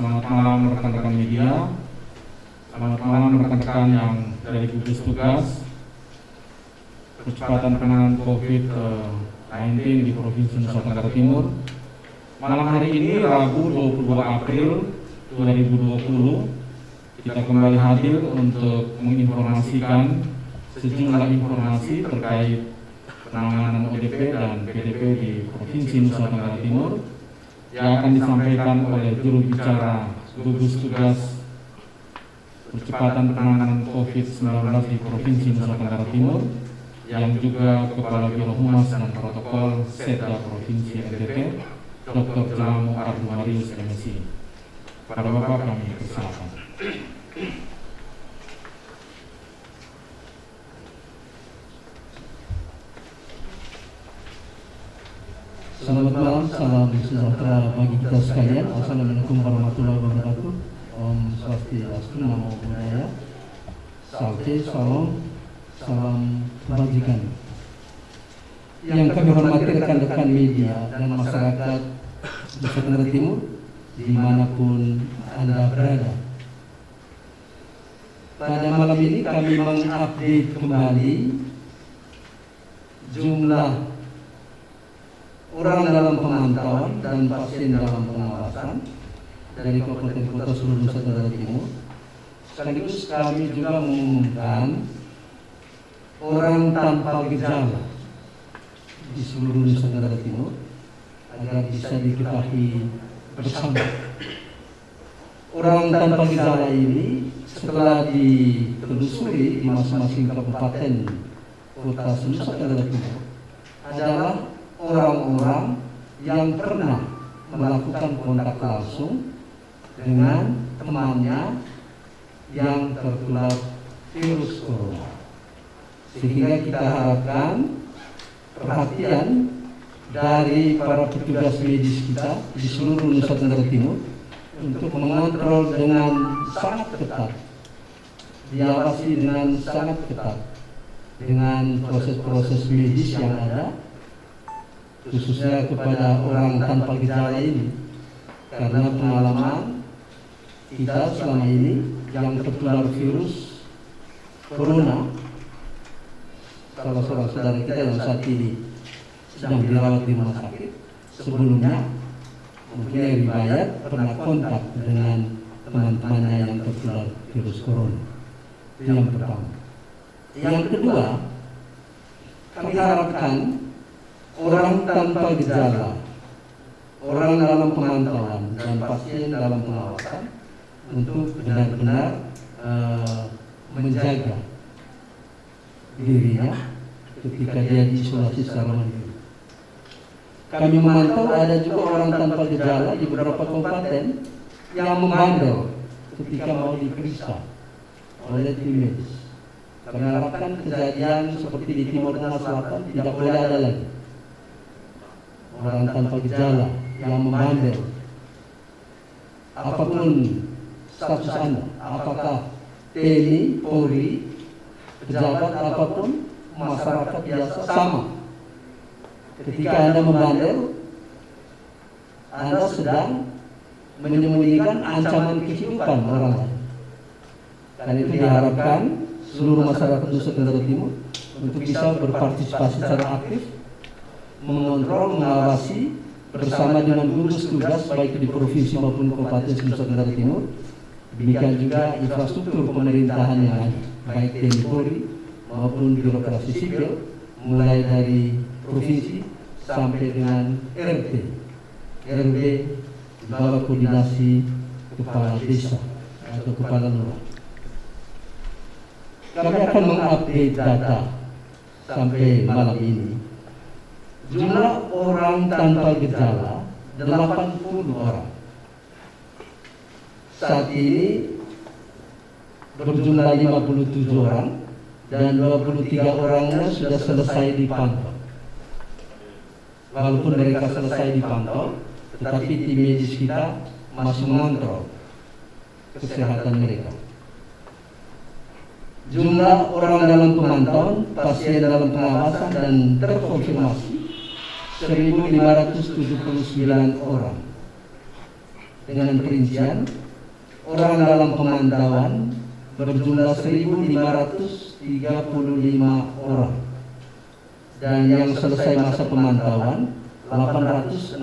Selamat malam rekan-rekan media. Selamat malam rekan-rekan yang dari gugus tugas percepatan penanganan COVID-19 di Provinsi Nusa Tenggara Timur. Malam hari ini Rabu 22 April 2020 kita kembali hadir untuk menginformasikan sejumlah informasi terkait penanganan ODP dan PDP di Provinsi Nusa Tenggara Timur yang akan disampaikan oleh juru bicara gugus tugas percepatan penanganan COVID-19 di Provinsi Nusa Tenggara Timur yang juga Kepala Biro Humas dan Protokol Setda Provinsi NTT, Dr. Jelamo Ardumarius MSI. Pada Bapak kami persilakan. Selamat malam, salam sejahtera bagi kita sekalian. Assalamualaikum warahmatullahi wabarakatuh. Om Swastiastu, Namo Buddhaya, Salte, Salam, salam kebajikan. Yang kami hormati rekan-rekan media dan masyarakat Nusa Tenggara Timur dimanapun Anda berada. Pada malam ini kami mengupdate kembali jumlah orang dalam pemantauan dan pasien dalam pengawasan dari kabupaten kota seluruh Nusa Tenggara Timur. Sekaligus kami juga mengumumkan orang tanpa gejala di seluruh Nusa Tenggara Timur agar bisa diketahui bersama. Orang tanpa gejala ini setelah ditelusuri di masing-masing kabupaten kota Nusa Tenggara Timur adalah orang-orang yang pernah melakukan kontak langsung dengan temannya yang tertular virus corona. Sehingga kita harapkan perhatian dari para petugas medis kita di seluruh Nusa Tenggara Timur untuk mengontrol dengan sangat ketat, diawasi dengan sangat ketat dengan proses-proses medis yang ada, khususnya kepada orang tanpa gejala ini, karena pengalaman kita selama ini yang tertular virus corona, salah seorang saudara kita yang saat ini sedang dirawat di rumah sakit, sebelumnya mempunyai riwayat pernah kontak dengan teman-temannya yang tertular virus corona. Itu yang pertama. Yang kedua, kami harapkan orang tanpa gejala, orang dalam pemantauan dan pasien dalam pengawasan untuk benar-benar menjaga dirinya ketika dia diisolasi secara mandiri. Kami memantau ada juga orang tanpa gejala di beberapa kabupaten yang membandel ketika mau diperiksa oleh tim medis. Kami harapkan kejadian seperti di Timur Tengah Selatan tidak boleh ada lagi. Orang tanpa gejala yang membandel, apapun status Anda, apakah TNI, Polri, pejabat apapun, masyarakat biasa sama. Ketika Anda membandel, Anda sedang menyembunyikan ancaman kehidupan orang lain. Dan itu diharapkan seluruh masyarakat Nusa Tenggara Timur untuk bisa berpartisipasi secara aktif, mengontrol, mengawasi bersama dengan gugus tugas baik di provinsi maupun kabupaten Nusa Tenggara Timur. Demikian juga infrastruktur pemerintahan yang ada, baik TNI Polri maupun birokrasi sipil, mulai dari provinsi sampai dengan RT, RW, di bawah koordinasi kepala desa atau kepala lurah. Kami akan mengupdate data sampai malam ini. Jumlah orang tanpa gejala 80 orang. Saat ini berjumlah 57 orang dan 23 orangnya sudah selesai dipantau. Walaupun mereka selesai dipantau, tetapi tim medis kita masih mengontrol kesehatan mereka. Jumlah orang dalam pemantauan, pasien dalam pengawasan dan terkonfirmasi 1.579 orang. dengan perincian orang dalam pemantauan berjumlah 1.535 orang, dan yang selesai masa pemantauan 861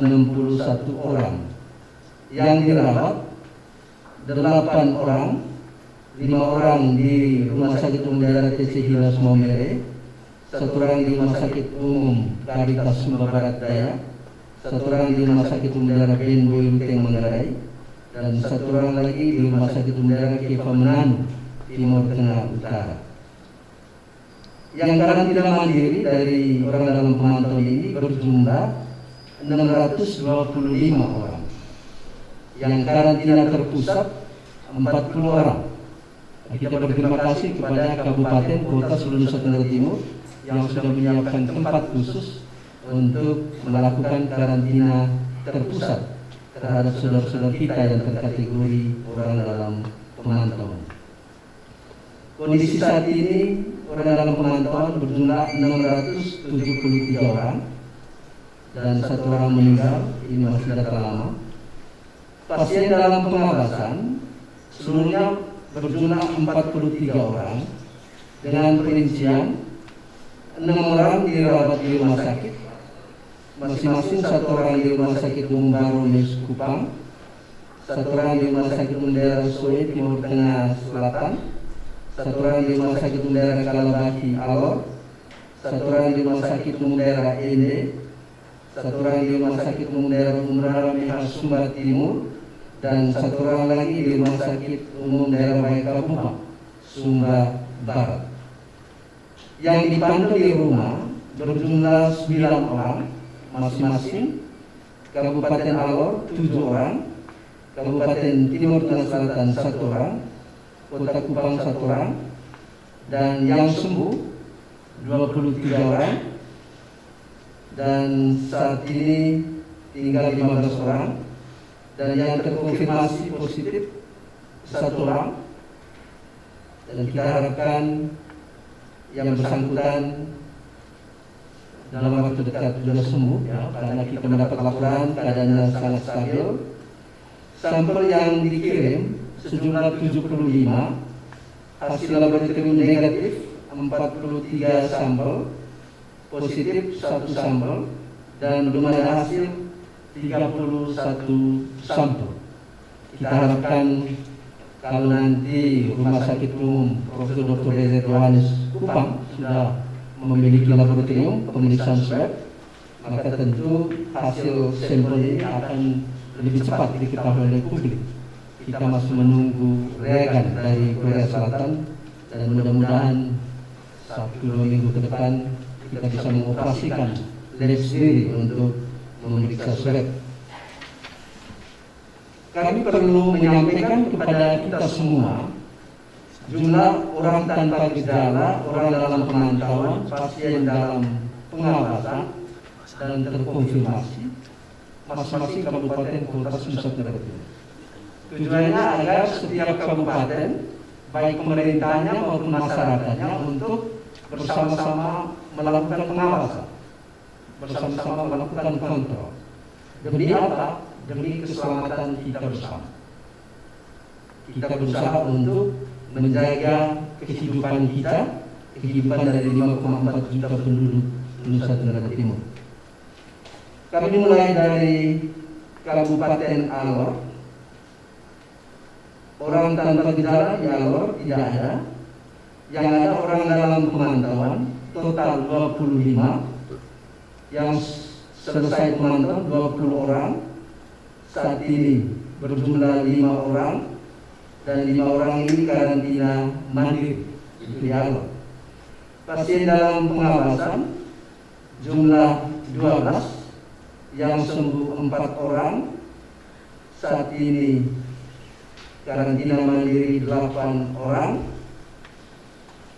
orang. Yang dirawat 8 orang, 5 orang di Rumah Sakit Umum Daerah TC Hilas Maumere, 1 orang di Rumah Sakit Umum Karitas Sumba Barat Daya, 1 orang di Rumah Sakit Umum Daerah Benboy Ruteng Manggarai, dan 1 orang lagi di Rumah Sakit Umum Daerah Kepa Menanu Timur Tengah Utara. Yang karantina mandiri dari orang dalam pemantauan ini berjumlah 625 orang. Yang karantina terpusat 40 orang. Kita berterima kasih kepada Kabupaten Kota seluruh Nusa Tenggara Timur yang sudah menyiapkan tempat khusus untuk melakukan karantina terpusat terhadap saudara-saudara kita yang terkategori orang dalam pemantauan. Kondisi saat ini orang dalam pemantauan berjumlah 673 orang dan 1 orang meninggal. Ini masih data lama. Pasien dalam pengawasan seluruhnya berjumlah 43 orang dengan perincian 6 orang dirawat di rumah sakit, masing-masing 1 orang di Rumah Sakit Umum Barones Kupang, 1 orang di Rumah Sakit Umum Daerah Soe Timur Tengah Selatan, 1 orang di Rumah Sakit Umum Daerah Kalabaki Alor, 1 orang di Rumah Sakit Umum Daerah Ende, 1 orang di Rumah Sakit Umum Daerah Umrah Sumba Timur, dan 1 orang lagi di Rumah Sakit Umum Daerah Waikabubak Sumba Barat. Yang dipantau di rumah berjumlah 9 orang, masing-masing Kabupaten Alor 7 orang, Kabupaten Timur Tengah Selatan 1 orang, Kota Kupang 1 orang, dan yang sembuh 23 orang, dan saat ini tinggal 15 orang, dan yang terkonfirmasi positif 1 orang, dan kita harapkan yang bersangkutan dalam waktu dekat sudah sembuh, ya, karena kita mendapat laporan keadaannya sangat stabil. Sampel yang dikirim sejumlah 75, hasil laboratorium negatif 43 sampel, positif 1 sampel, dan belum ada hasil 31 sampel. Kita harapkan kalau nanti Rumah Sakit Umum Profesor Dr. Reza Yohanes Kupang sudah memiliki laboratorium pemeriksaan swab, maka tentu hasil sampel ini akan lebih cepat diketahui oleh publik. Kita masih menunggu reagen dari Korea Selatan, dan mudah-mudahan 1-2 minggu ke depan kita bisa mengoperasikan lab sendiri untuk memeriksa swab. Kami perlu menyampaikan kepada kita semua, jumlah orang tanpa gejala, orang dalam pemantauan, pasien dalam pengawasan dan terkonfirmasi masing-masing kabupaten kota Nusa Tenggara Timur. Tujuannya agar setiap kabupaten, baik pemerintahnya maupun masyarakatnya, untuk bersama-sama melakukan pengawasan, bersama-sama melakukan kontrol. Demi apa? Demi keselamatan kita bersama. Kita berusaha untuk menjaga kehidupan kita, kehidupan dari 5,4 juta penduduk Nusa Tenggara Timur. Kami mulai dari Kabupaten Alor. Orang tanpa gejala di Alor tidak ada. Yang ada orang dalam pemantauan total 25. Yang selesai pemantauan 20 orang. Saat ini berjumlah 5 orang, dan 5 orang ini karantina mandiri di Alor. Pasien dalam pengawasan jumlah 12, yang sembuh 4 orang. Saat ini karantina mandiri 8 orang,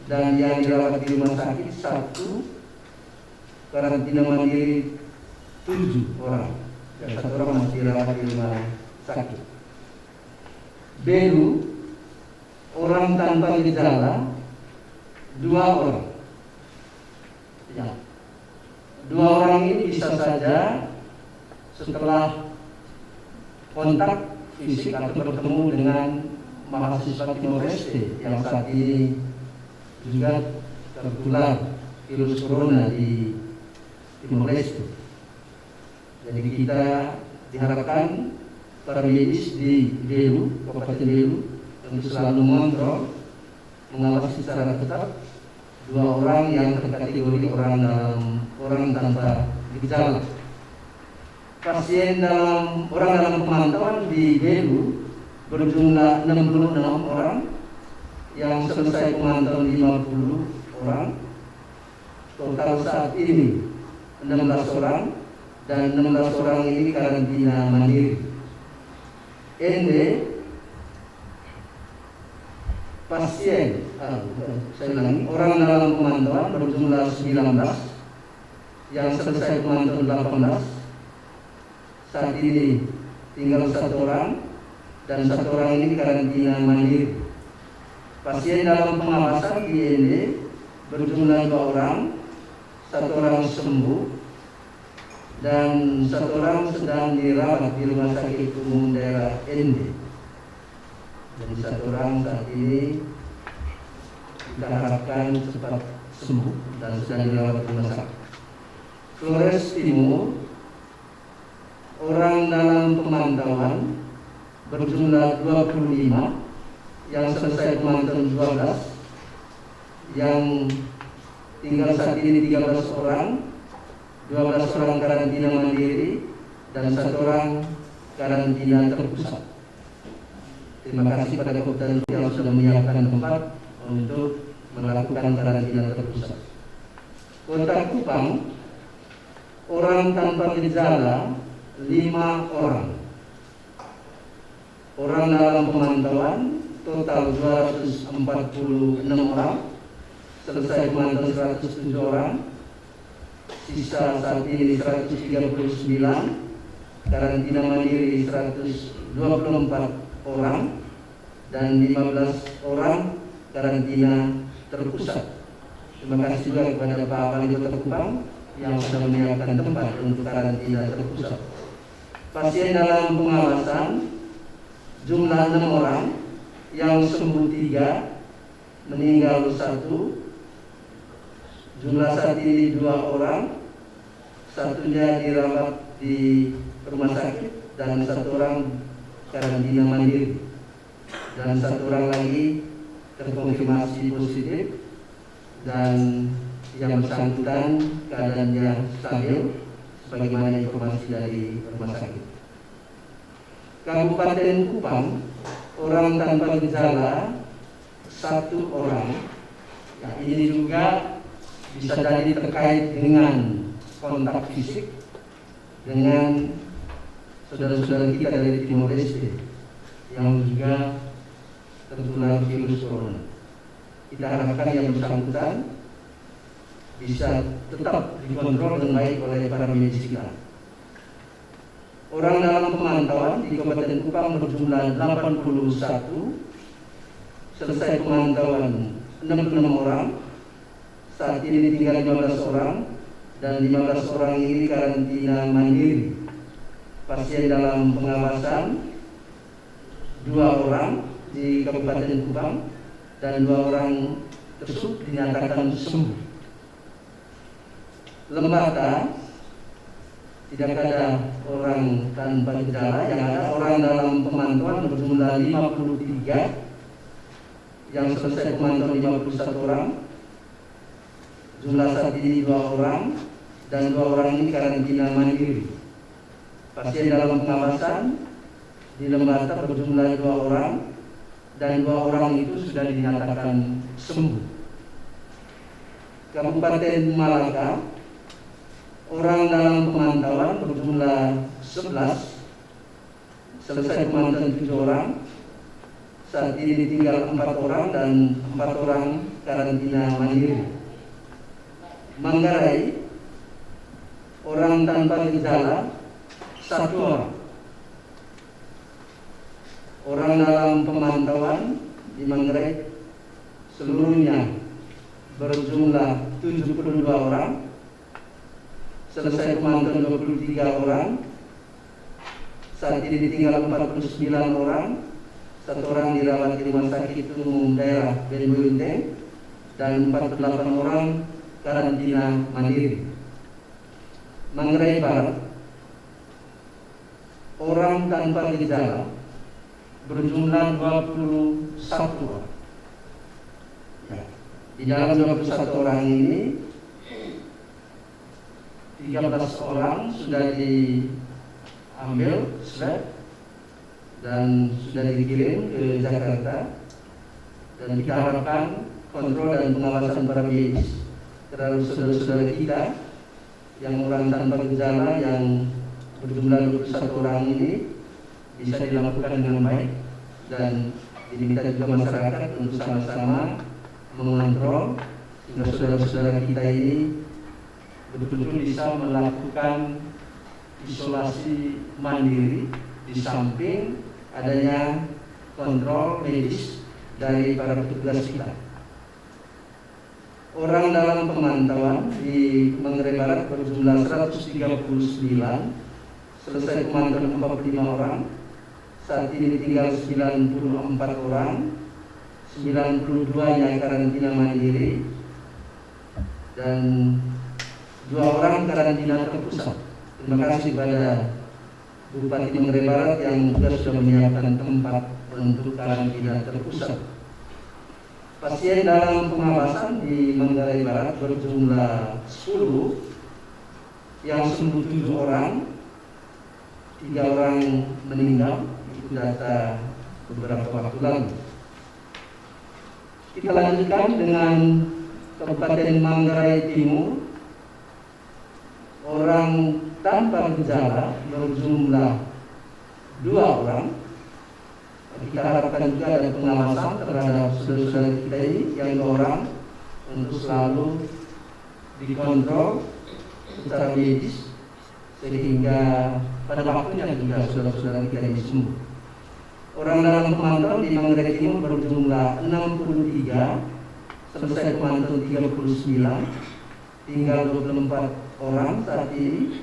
dan yang dirawat di rumah sakit 1, karantina mandiri 7 orang. 1 orang masih dirawat di rumah sakit. Baru orang tanpa gejala 2 orang. Ya. 2 orang ini bisa saja setelah kontak fisik atau bertemu dengan mahasiswa Timor Leste yang saat ini juga tertular virus corona di Timor Leste. Jadi kita diharapkan para medis di Belu, Kabupaten Belu, untuk selalu mengontrol, mengawasi secara ketat 2 orang yang terkategori orang tanpa gejala. Pasien orang dalam pemantauan di Belu berjumlah 66 orang, yang selesai pemantauan 50 orang. Total saat ini 16 orang, dan 16 orang ini karantina mandiri. ND pasien, saya ulangi, orang dalam pemantauan berjumlah 19, yang selesai pemantauan 18. Saat ini tinggal 1 orang, dan 1 orang ini karantina mandiri. Pasien dalam pengawasan di ND berjumlah 2 orang, 1 orang sembuh, dan 1 orang sedang dirawat di rumah sakit umum daerah ND. Jadi 1 orang saat ini kita harapkan cepat sembuh dan sedang dirawat di rumah sakit. Flores Timur, orang dalam pemantauan berjumlah 25, yang selesai pemantauan 12, yang tinggal saat ini 13 orang, 12 orang karantina mandiri, dan 1 orang karantina terpusat. Terima kasih pada Kabupaten yang sudah menyiapkan tempat untuk melakukan karantina terpusat. Kota Kupang, orang tanpa gejala 5 orang. Orang dalam pemantauan total 246 orang, selesai pemantauan 107 orang, sisa saat ini 139, karantina mandiri 124 orang, dan 15 orang karantina terpusat. Terima kasih juga kepada Pak Wali Kota Kupang yang sudah menyiapkan tempat untuk karantina terpusat. Pasien dalam pengawasan jumlah 6 orang, yang sembuh 3, meninggal 1. Jumlah saat ini 2 orang, 1-nya dirawat di rumah sakit, dan 1 orang karantina mandiri, dan 1 orang lagi terkonfirmasi positif, dan yang bersangkutan keadaannya stabil sebagaimana informasi dari rumah sakit. Kabupaten Kupang, orang tanpa gejala 1 orang. Nah, ini juga bisa jadi terkait dengan kontak fisik dengan saudara-saudara kita dari Timor Leste yang juga tertular virus corona. Kita harapkan yang bersangkutan bisa tetap dikontrol dengan baik oleh para medis kita. Orang dalam pemantauan di Kabupaten Kupang berjumlah 81, selesai pemantauan 66 orang, saat ini tinggal 15 orang, dan 15 orang ini karantina mandiri. Pasien dalam pengawasan 2 orang di Kabupaten Kupang, dan 2 orang tersebut dinyatakan sembuh. Lembata tidak ada orang tanpa gejala, yang ada orang dalam pemantauan berjumlah 53, yang selesai pemantauan 51 orang. Jumlah saat ini 2 orang, dan 2 orang ini karantina mandiri. Pasien dalam pengawasan di Lembata berjumlah 2 orang, dan 2 orang itu sudah dinyatakan sembuh. Kabupaten Malaka, orang dalam pemantauan berjumlah 11, selesai pemantauan 7 orang, saat ini tinggal 4 orang, dan 4 orang karantina mandiri. Manggarai, orang tanpa gejala 1 orang. Orang dalam pemantauan di Manggarai seluruhnya berjumlah 72 orang, selesai pemantauan 23 orang, saat ini tinggal 49 orang, 1 orang dirawat di rumah sakit umum daerah Benbuinteng, dan 48 orang karantina mandiri. Manggarai Barat, orang tanpa gejala berjumlah 21 orang. Ya. Di dalam 21 orang ini 13 orang sudah diambil swab dan sudah dikirim ke Jakarta, dan kita harapkan kontrol dan pengawasan para medis terhadap saudara-saudara kita yang orang tanpa gejala yang berjumlah 21 orang ini bisa dilakukan dengan baik, dan diminta juga masyarakat untuk sama-sama mengontrol sehingga saudara-saudara kita ini betul-betul bisa melakukan isolasi mandiri di samping adanya kontrol medis dari para petugas kita. Orang dalam pemantauan di Manggarai Barat berjumlah 139, selesai pemantauan 45 orang, saat ini tinggal 94 orang, 92-nya karantina mandiri, dan 2 orang karantina terpusat. Terima kasih kepada Bupati Manggarai Barat yang juga sudah menyiapkan tempat untuk karantina terpusat. Pasien dalam pengawasan di Manggarai Barat berjumlah 10, yang sembuh 7 orang, 3 orang meninggal, itu data beberapa waktu lalu. Kita lanjutkan dengan Kabupaten Manggarai Timur, orang tanpa gejala berjumlah 2 orang. Kita harapkan juga ada pengawasan terhadap saudara-saudara kita ini yang 2 orang untuk selalu dikontrol secara medis sehingga pada waktunya juga saudara-saudara kita ini sembuh. Orang dalam pemantauan di Manggarai Timur berjumlah 63, selesai pemantauan 39, tinggal 24 orang saat ini,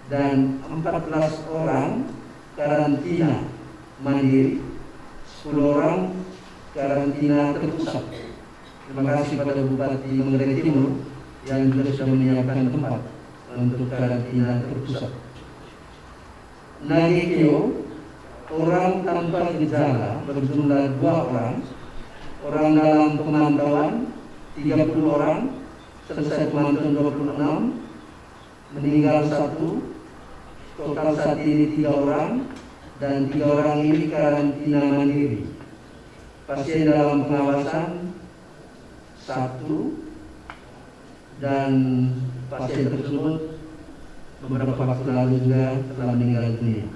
dan 14 orang karantina mandiri, 10 orang karantina terpusat. Terima kasih pada Bupati Manggarai Timur yang juga sudah menyiapkan tempat untuk karantina terpusat. Nagekeo, orang tanpa gejala berjumlah 2 orang, orang dalam pemantauan 30 orang, selesai pemantauan 26, meninggal 1, total saat ini 3 orang, dan 3 orang ini karantina mandiri. Pasien dalam pengawasan 1, dan pasien tersebut beberapa waktu lalu juga telah meninggal dunia.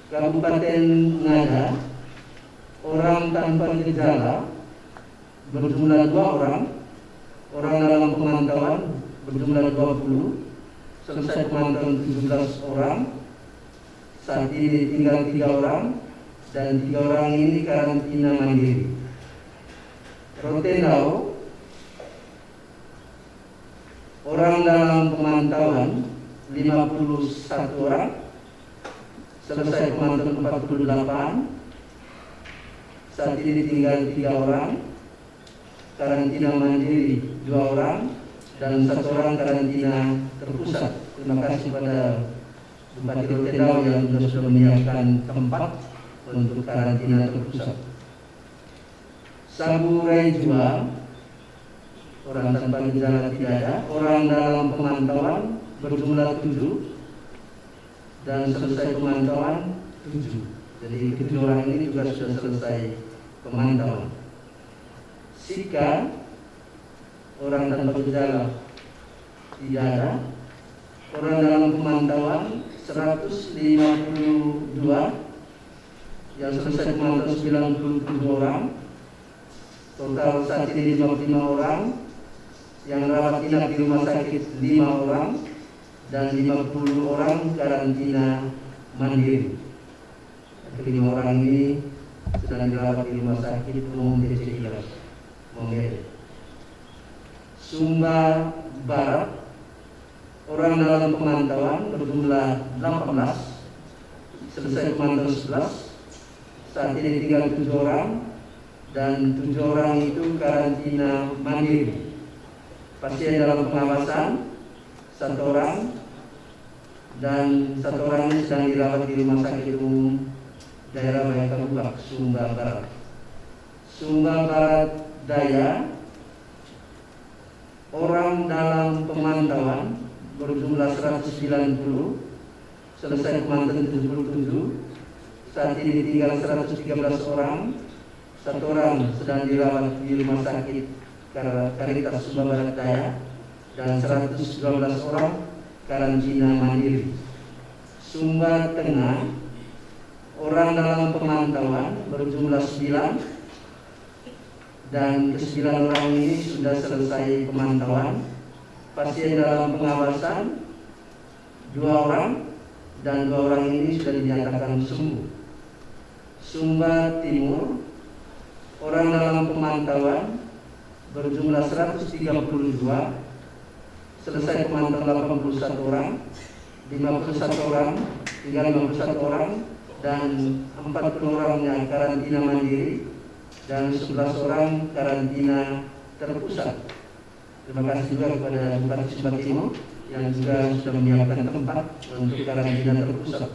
Kabupaten Ngada, orang tanpa gejala berjumlah 2 orang, orang dalam pemantauan berjumlah 20, selesai pemantauan 17 orang, saat ini tinggal 3 orang, dan 3 orang ini karantina mandiri. Rotendao, orang dalam pemantauan 51 orang, selesai pemantauan 48, saat ini tinggal 3 orang, karantina mandiri 2 orang, dan 1 orang karantina terpusat. Terima kasih pada Bupati Rotendao yang sudah menyiapkan tempat untuk karantina terpusat. Saburai Jua, orang tanpa gejala tidak ada, orang dalam pemantauan berjumlah 7, dan selesai pemantauan 7. Jadi 7 orang ini juga sudah selesai pemantauan. Sika, orang tanpa gejala tidak ada, orang dalam pemantauan 152, yang selesai pemantauan 97 orang, total saat ini 55 orang, yang rawat inap di rumah sakit 5 orang, dan 50 orang karantina mandiri. 5 orang ini sedang dirawat di rumah sakit umum DC Mongere. Sumba Barat, orang dalam pemantauan berjumlah 18, selesai pemantauan 11. Saat ini tinggal 7 orang dan 7 orang itu karantina mandiri. Pasien dalam pengawasan 1 orang dan 1 orang ini sedang dirawat di Rumah Sakit Umum Daerah Baikabubak, Sumba Barat. Sumba Barat Daya, orang dalam pemantauan berjumlah 190, selesai pemantauan 77. Saat ini tinggal 113 orang, 1 orang sedang dirawat di Rumah Sakit Karitas Sumba Barat Daya dan 112 orang karantina mandiri. Sumba Tengah, orang dalam pemantauan berjumlah 9 dan ke-9 orang ini sudah selesai pemantauan. Pasien dalam pengawasan 2 orang dan 2 orang ini sudah dinyatakan sembuh. Sumba Timur, orang dalam pemantauan berjumlah 132, selesai pemantauan 81 orang, 51 orang, tinggal 51 orang, dan 40 orangnya karantina mandiri dan 11 orang karantina terpusat. Terima kasih juga kepada Bupati Sumba Timur yang juga sudah menyiapkan tempat untuk karantina terpusat.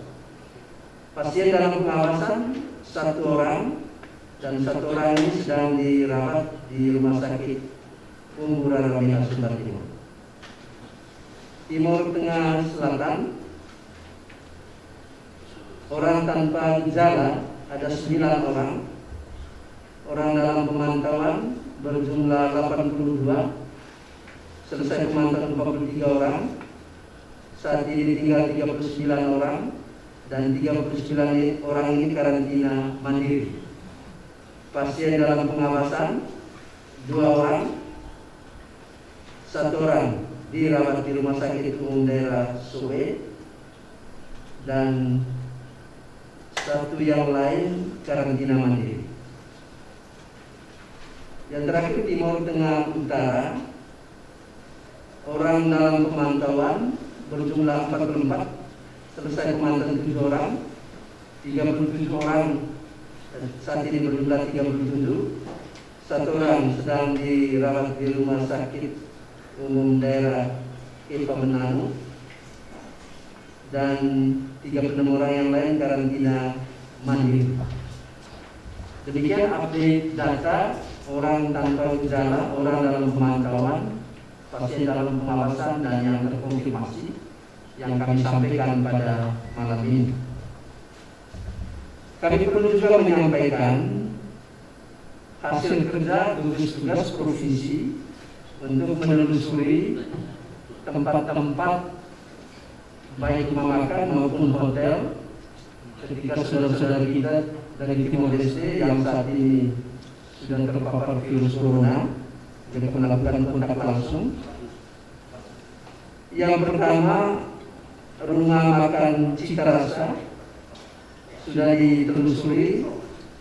Pasien dalam pengawasan 1 orang dan 1 orang ini sedang dirawat di Rumah Sakit Umum Ramia Sumba Timur. Timur Tengah Selatan, orang tanpa gejala ada 9 orang. Orang dalam pemantauan berjumlah 82, selesai pemantauan 43 orang. Saat ini tinggal 39 orang dan 39 orang ini karantina mandiri. Pasien dalam pengawasan 2 orang, 1 orang dirawat di Rumah Sakit Umum Daerah Sowe dan 1 yang lain karantina mandiri. Yang terakhir Timur Tengah Utara, orang dalam pemantauan berjumlah 44, selesai pemantauan 7 orang, 37 orang saat ini berjumlah 37, 1 orang sedang dirawat di Rumah Sakit Umum Daerah Kepa Manado dan 36 orang yang lain karantina mandiri. Demikian update data orang tanpa gejala, orang dalam pemantauan, pasien dalam pengawasan dan yang terkonfirmasi yang kami sampaikan pada malam ini. Kami perlu juga menyampaikan hasil kerja gugus tugas provinsi untuk menelusuri tempat-tempat baik makan maupun hotel ketika saudara-saudara kita dari Timor Leste yang saat ini sudah terpapar virus corona, jadi melakukan kontak langsung. Yang pertama, rumah makan Cita Rasa sudah ditelusuri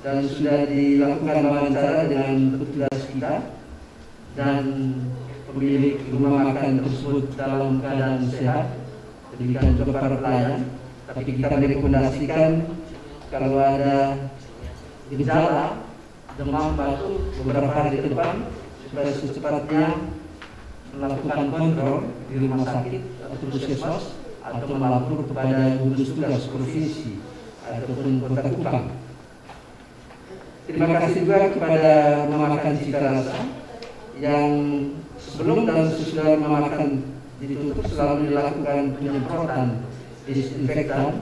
dan sudah dilakukan wawancara dengan petugas kita, dan pemilik rumah makan tersebut dalam keadaan sehat, demikian juga para pelayan. Tapi kita merekomendasikan kalau ada gejala demam, batuk beberapa hari ke depan supaya secepatnya melakukan kontrol di rumah sakit atau puskesmas atau melapor kepada gugus tugas provinsi ataupun kota Kupang. Terima kasih juga kepada rumah makan Cita Rasa yang sebelum dan sesudah rumah makan ditutup selalu dilakukan penyemprotan disinfektan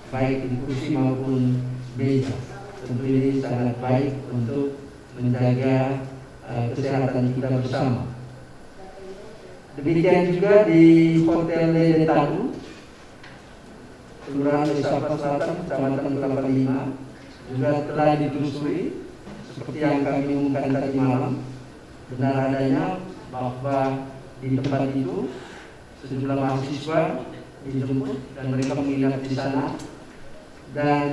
baik di kursi maupun meja. Tentu ini sangat baik untuk menjaga kesehatan kita bersama. Demikian juga di Hotel Ledetaru, Kelurahan Lesapa Selatan, Kecamatan Kelapa Lima, juga telah ditelusuri seperti yang kami umumkan tadi malam. Benar adanya bahwa di tempat itu sejumlah mahasiswa dijemput dan mereka menginap di sana, dan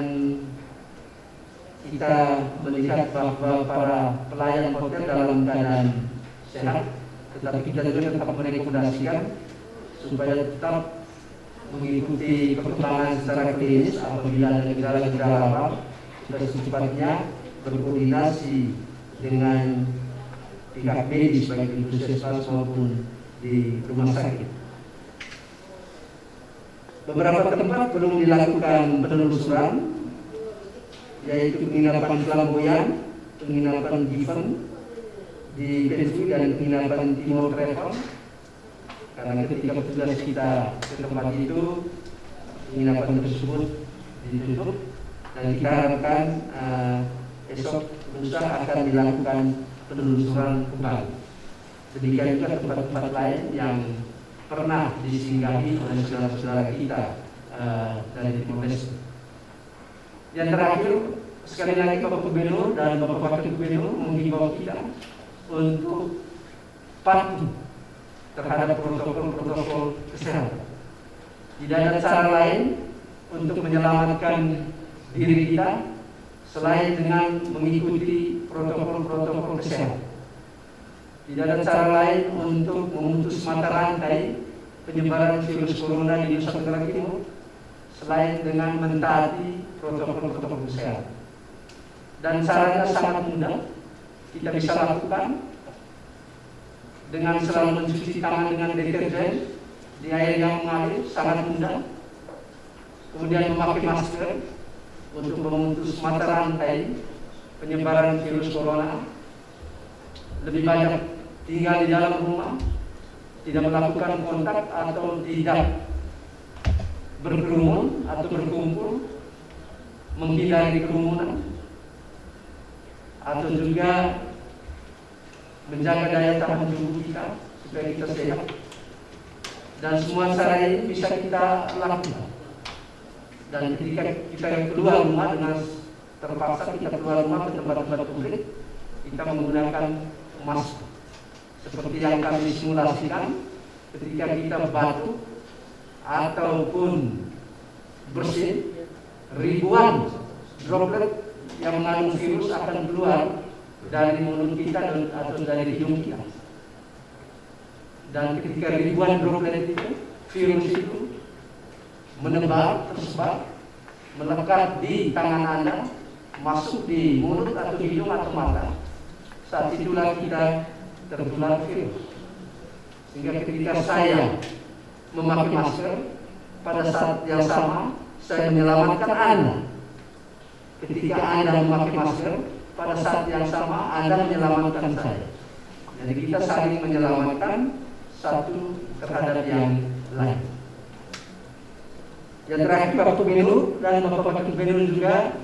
kita melihat bahwa para pelayan hotel dalam keadaan sehat, tetapi kita juga tetap merekomendasikan supaya tetap mengikuti perkembangan secara klinis. Apabila ada gejala-gejala awal, kita secepatnya berkoordinasi dengan pihak medis baik di puskesmas maupun di rumah sakit. Beberapa tempat belum dilakukan penelusuran, yaitu penginapan Flamboyan, penginapan Given di Pensui dan penginapan Timur Travel. Karena ketika petugas kita ke tempat itu, penginapan tersebut ditutup dan kita harapkan esok lusa akan dilakukan penelusuran kembali. Demikian juga tempat-tempat lain yang pernah disinggahi oleh saudara-saudara kita dari Timor Leste. Yang terakhir, sekali lagi Bapak Gubernur dan Bapak Wakil Gubernur menghimbau kita untuk patuh terhadap protokol kesehatan. Tidak ada cara lain untuk menyelamatkan diri kita selain dengan mengikuti protokol kesehatan. Tidak ada cara lain untuk memutus mata rantai penyebaran virus corona di Nusa Tenggara Timur selain dengan mentaati protokol kesehatan. Dan caranya sangat mudah, kita bisa lakukan dengan selalu mencuci tangan dengan deterjen di air yang mengalir, sangat mudah. Kemudian memakai masker untuk memutus mata rantai penyebaran virus corona. Lebih banyak tinggal di dalam rumah, tidak melakukan kontak atau tidak berkerumun atau berkumpul, menghindari kerumunan, atau juga menjaga daya tahan tubuh kita supaya kita sehat. Dan semua cara ini bisa kita lakukan. Dan ketika kita keluar rumah dengan terpaksa kita keluar rumah ke tempat-tempat publik, kita menggunakan masker. Seperti yang kami simulasikan ketika kita batuk ataupun bersin, ribuan droplet yang mengandung virus akan keluar dari mulut kita atau dari hidung kita. Dan ketika ribuan droplet itu, virus itu menebar, tersebar, melekat di tangan Anda, masuk di mulut atau hidung atau mata. Saat itulah kita tertular virus. Sehingga ketika saya memakai masker, pada saat yang sama saya menyelamatkan Anda. Ketika Anda memakai masker, pada saat yang sama Anda menyelamatkan saya. Jadi kita saling menyelamatkan satu terhadap yang lain. Yang terakhir, Bapak Gubernur dan Bapak Wakil Gubernur juga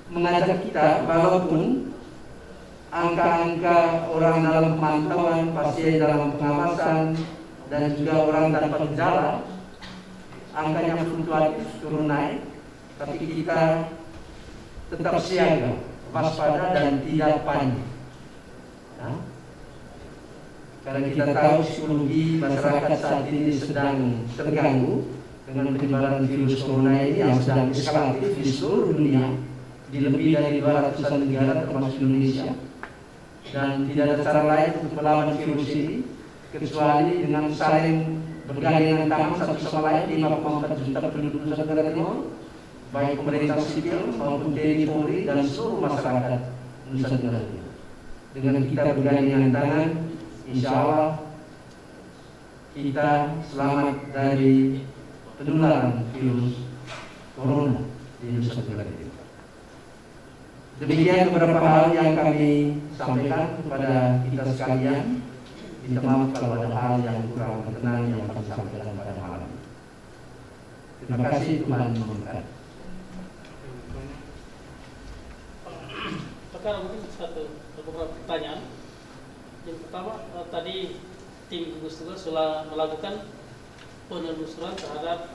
mengajak kita, walaupun angka-angka orang dalam pemantauan, pasien dalam pengawasan, dan juga orang tanpa gejala, angkanya fluktuatif, turun naik, tapi kita tetap siaga, waspada dan tidak panik. Nah, karena kita tahu psikologi masyarakat saat ini sedang terganggu dengan penyebaran virus corona ini yang sedang eskalatif di seluruh dunia, di lebih dari 200-an negara termasuk Indonesia. Dan tidak ada cara lain untuk melawan virus ini kecuali dengan saling bergandengan tangan satu sama lain. 5,4 juta penduduk Nusa Tenggara Timur, baik pemerintah sipil maupun TNI Polri dan seluruh masyarakat Nusa Tenggara Timur. Dengan kita bergandengan tangan, insya Allah kita selamat dari penularan virus corona di Nusa Tenggara Timur. Demikian beberapa hal yang kami sampaikan kepada kita sekalian. Minta maaf kalau ada hal yang kurang berkenan yang kami sampaikan pada malam ini. Terima kasih, Tuhan memberkati. Sekarang mungkin beberapa pertanyaan. Yang pertama, tadi tim gugus tugas sudah melakukan penelusuran terhadap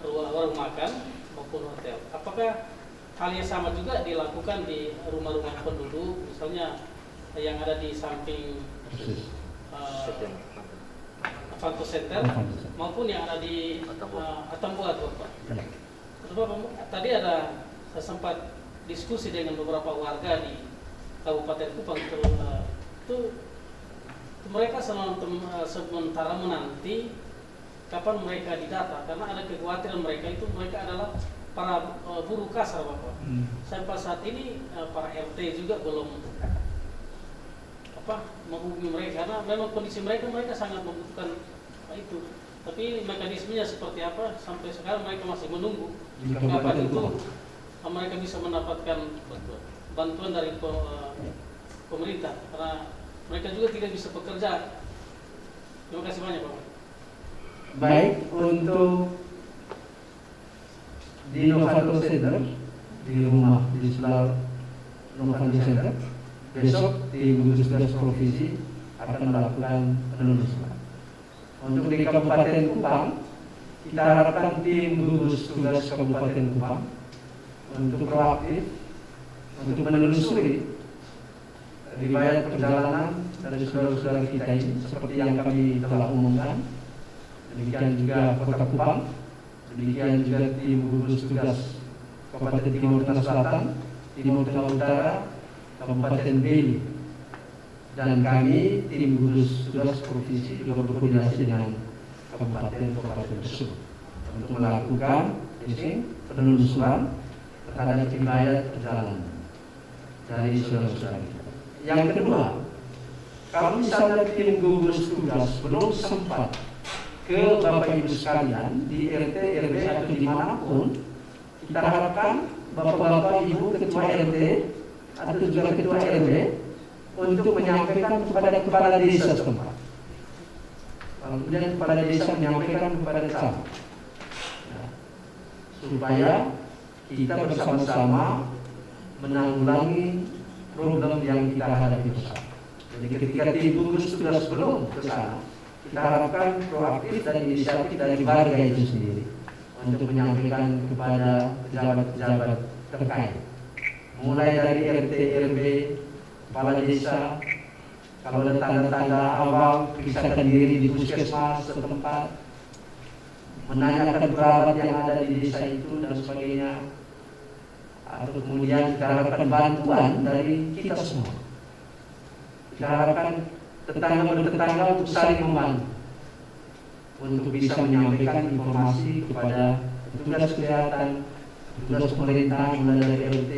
warung makan maupun hotel. Apakah hal yang sama juga dilakukan di rumah-rumah penduduk, misalnya yang ada di samping Avanto Center maupun yang ada di Atambua, Bapak? Tadi ada sempat diskusi dengan beberapa warga di Kabupaten Kupang itu mereka sementara menanti kapan mereka didata, karena ada kekhawatiran mereka itu mereka adalah para buruh kasar Bapak. Sampai saat ini para RT juga belum menghubungi mereka, karena memang kondisi mereka sangat membutuhkan itu. Tapi mekanismenya seperti apa sampai sekarang mereka masih menunggu kapan itu mereka bisa mendapatkan bantuan dari pemerintah, karena mereka juga tidak bisa bekerja. Terima kasih banyak Bapak. Baik, untuk di Novato Center, di rumah di sebelah Novato Center, besok tim gugus tugas provinsi akan melakukan penelusuran. Untuk di Kabupaten Kupang, kita harapkan tim gugus tugas Kabupaten Kupang untuk proaktif untuk menelusuri riwayat perjalanan dari saudara-saudara kita ini seperti yang kami telah umumkan. Demikian juga Kota Kupang, demikian juga tim gugus tugas Kabupaten Timur Tengah Selatan, Timur Tengah Utara, Kabupaten Beli, dan kami tim gugus tugas provinsi juga berkoordinasi dengan kabupaten-kabupaten tersebut untuk melakukan penelusuran terhadap riwayat perjalanan dari saudara-saudara kita. Yang kedua, kalau misalnya tim gugus tugas belum sempat ke Bapak Ibu sekalian di RT, RW atau dimanapun, kita harapkan Bapak-Bapak Ibu Ketua RT atau juga Ketua RW untuk menyampaikan kepada kepala desa setempat. Kemudian kepala desa menyampaikan kepada camat, supaya kita bersama-sama menanggulangi problem yang kita hadapi bersama. Jadi ketika tim gugus tugas belum ke sana, kita harapkan proaktif dan inisiatif dari warga itu sendiri untuk menyampaikan kepada pejabat-pejabat terkait, mulai dari RT, RW, kepala desa. Kalau ada tanda-tanda awal, periksakan diri di puskesmas setempat, menanyakan perawat yang ada di desa itu dan sebagainya. Atau kemudian kita harapkan bantuan dari kita semua. Kita harapkan tetangga-tetangga untuk saling membantu untuk bisa menyampaikan informasi kepada petugas kesehatan, petugas pemerintah, mulai dari RT,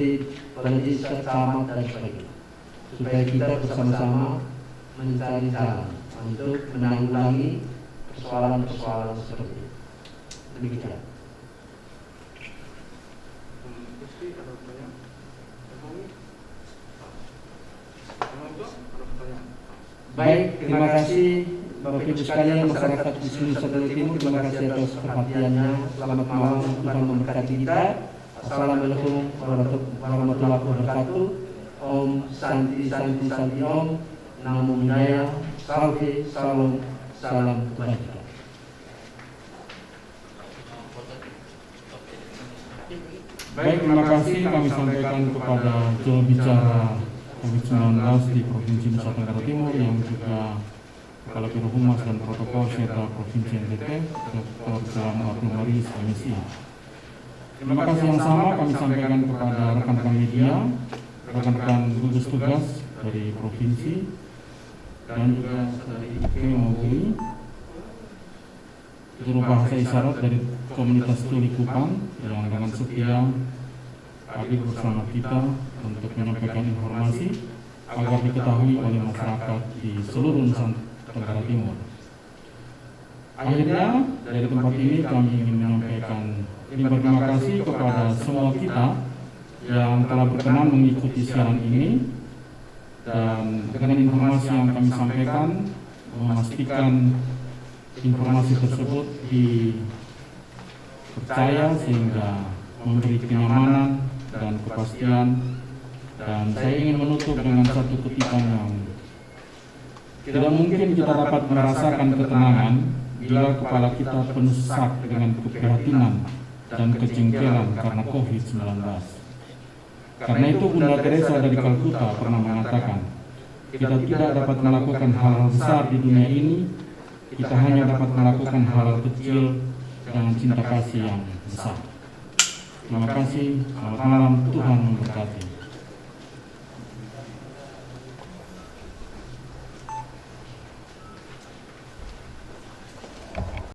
kepala desa, camat dan sebagainya, supaya kita bersama-sama mencari jalan untuk menanggulangi persoalan-persoalan seperti itu. Demikian. Baik, terima kasih Bapak Ibu sekalian, masyarakat di seluruh Nusa Timur. Terima kasih atas perhatiannya. Selamat malam, Tuhan memberkati kita. Assalamualaikum warahmatullahi wabarakatuh. Om Santi Santi Santi Om. Namo Buddhaya. Salve, salam, salam kebajikan. Baik, terima kasih kami sampaikan kepada juru bicara COVID-19 di Provinsi Nusa Tenggara Timur yang juga Kepala Biro Humas dan Protokol Syedra Provinsi NTT, Dr. Ilham Abdul Haris MSI. Terima kasih yang sama kami sampaikan kepada rekan-rekan media, rekan-rekan gugus tugas dari provinsi dan juga dari IP maupun juru bahasa isyarat dari komunitas Tuli Kupang yang dengan setia hadir bersama kita untuk menyampaikan informasi agar diketahui oleh masyarakat di seluruh Nusa Tenggara Timur. Akhirnya dari tempat ini kami ingin menyampaikan terima kasih kepada semua kita yang telah berkenan mengikuti siaran ini, dan dengan informasi yang kami sampaikan memastikan informasi tersebut dipercaya sehingga memberi kenyamanan dan kepastian. Dan saya ingin menutup dengan satu kutipan yang tidak mungkin kita dapat merasakan ketenangan bila kepala kita penuh sesak dengan keprihatinan dan kejengkelan karena COVID-19. Karena itu Bunda Teresa dari Kalkuta pernah mengatakan, kita tidak dapat melakukan hal besar di dunia ini, kita hanya dapat melakukan hal kecil dengan cinta kasih yang besar. Terima kasih, selamat malam, Tuhan memberkati.